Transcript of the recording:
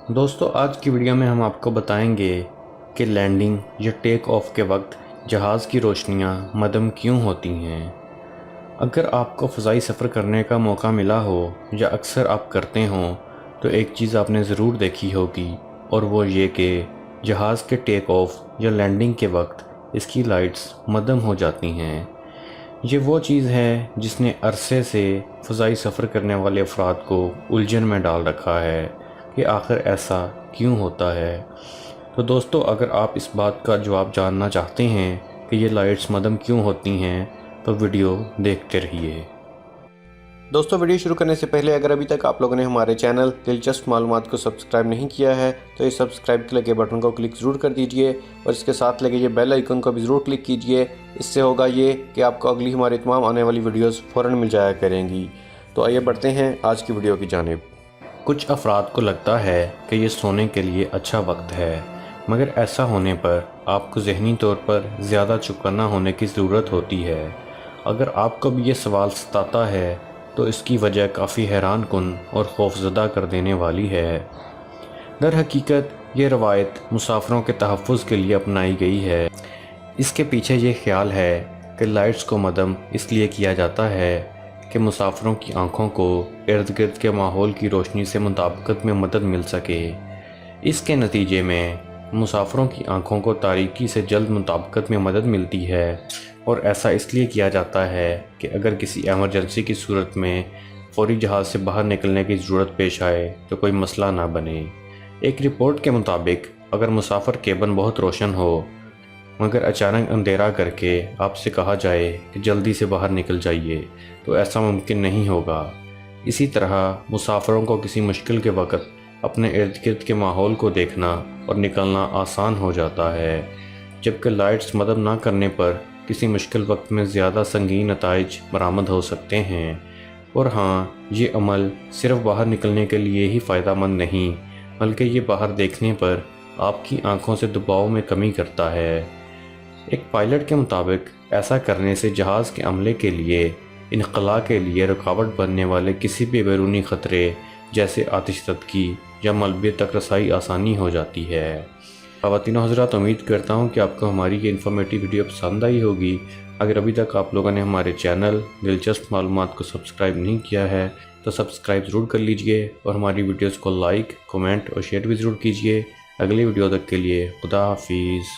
دوستو آج کی ویڈیو میں ہم آپ کو بتائیں گے کہ لینڈنگ یا ٹیک آف کے وقت جہاز کی روشنیاں مدم کیوں ہوتی ہیں۔ اگر آپ کو فضائی سفر کرنے کا موقع ملا ہو یا اکثر آپ کرتے ہوں تو ایک چیز آپ نے ضرور دیکھی ہوگی، اور وہ یہ کہ جہاز کے ٹیک آف یا لینڈنگ کے وقت اس کی لائٹس مدم ہو جاتی ہیں۔ یہ وہ چیز ہے جس نے عرصے سے فضائی سفر کرنے والے افراد کو الجھن میں ڈال رکھا ہے کہ آخر ایسا کیوں ہوتا ہے۔ تو دوستو اگر آپ اس بات کا جواب جاننا چاہتے ہیں کہ یہ لائٹس مدم کیوں ہوتی ہیں تو ویڈیو دیکھتے رہیے۔ دوستو ویڈیو شروع کرنے سے پہلے اگر ابھی تک آپ لوگوں نے ہمارے چینل دلچسپ معلومات کو سبسکرائب نہیں کیا ہے تو یہ سبسکرائب کے لگے بٹن کو کلک ضرور کر دیجئے، اور اس کے ساتھ لگے یہ بیل آئیکن کو بھی ضرور کلک کیجئے۔ اس سے ہوگا یہ کہ آپ کو اگلی ہماری تمام آنے والی ویڈیوز فوراً مل جایا کریں گی۔ تو آئیے بڑھتے ہیں آج کی ویڈیو کی جانب۔ کچھ افراد کو لگتا ہے کہ یہ سونے کے لیے اچھا وقت ہے، مگر ایسا ہونے پر آپ کو ذہنی طور پر زیادہ چوکنا ہونے کی ضرورت ہوتی ہے۔ اگر آپ کو بھی یہ سوال ستاتا ہے تو اس کی وجہ کافی حیران کن اور خوفزدہ کر دینے والی ہے۔ در حقیقت یہ روایت مسافروں کے تحفظ کے لیے اپنائی گئی ہے۔ اس کے پیچھے یہ خیال ہے کہ لائٹس کو مدم اس لیے کیا جاتا ہے کہ مسافروں کی آنکھوں کو ارد گرد کے ماحول کی روشنی سے مطابقت میں مدد مل سکے۔ اس کے نتیجے میں مسافروں کی آنکھوں کو تاریکی سے جلد مطابقت میں مدد ملتی ہے، اور ایسا اس لیے کیا جاتا ہے کہ اگر کسی ایمرجنسی کی صورت میں فوری جہاز سے باہر نکلنے کی ضرورت پیش آئے تو کوئی مسئلہ نہ بنے۔ ایک رپورٹ کے مطابق اگر مسافر کیبن بہت روشن ہو مگر اچانک اندھیرا کر کے آپ سے کہا جائے کہ جلدی سے باہر نکل جائیے تو ایسا ممکن نہیں ہوگا۔ اسی طرح مسافروں کو کسی مشکل کے وقت اپنے ارد گرد کے ماحول کو دیکھنا اور نکلنا آسان ہو جاتا ہے، جبکہ لائٹس مدد نہ کرنے پر کسی مشکل وقت میں زیادہ سنگین نتائج برآمد ہو سکتے ہیں۔ اور ہاں، یہ عمل صرف باہر نکلنے کے لیے ہی فائدہ مند نہیں، بلکہ یہ باہر دیکھنے پر آپ کی آنکھوں سے دباؤ میں کمی کرتا ہے۔ ایک پائلٹ کے مطابق ایسا کرنے سے جہاز کے عملے کے لیے انخلاء کے لیے رکاوٹ بننے والے کسی بھی بیرونی خطرے جیسے آتش زدگی یا ملبے تک رسائی آسانی ہو جاتی ہے۔ خواتین و حضرات، امید کرتا ہوں کہ آپ کو ہماری یہ انفارمیٹیو ویڈیو پسند آئی ہوگی۔ اگر ابھی تک آپ لوگوں نے ہمارے چینل دلچسپ معلومات کو سبسکرائب نہیں کیا ہے تو سبسکرائب ضرور کر لیجئے، اور ہماری ویڈیوز کو لائک، کمنٹ اور شیئر بھی ضرور کیجئے۔ اگلی ویڈیو تک کے لیے خدا حافظ۔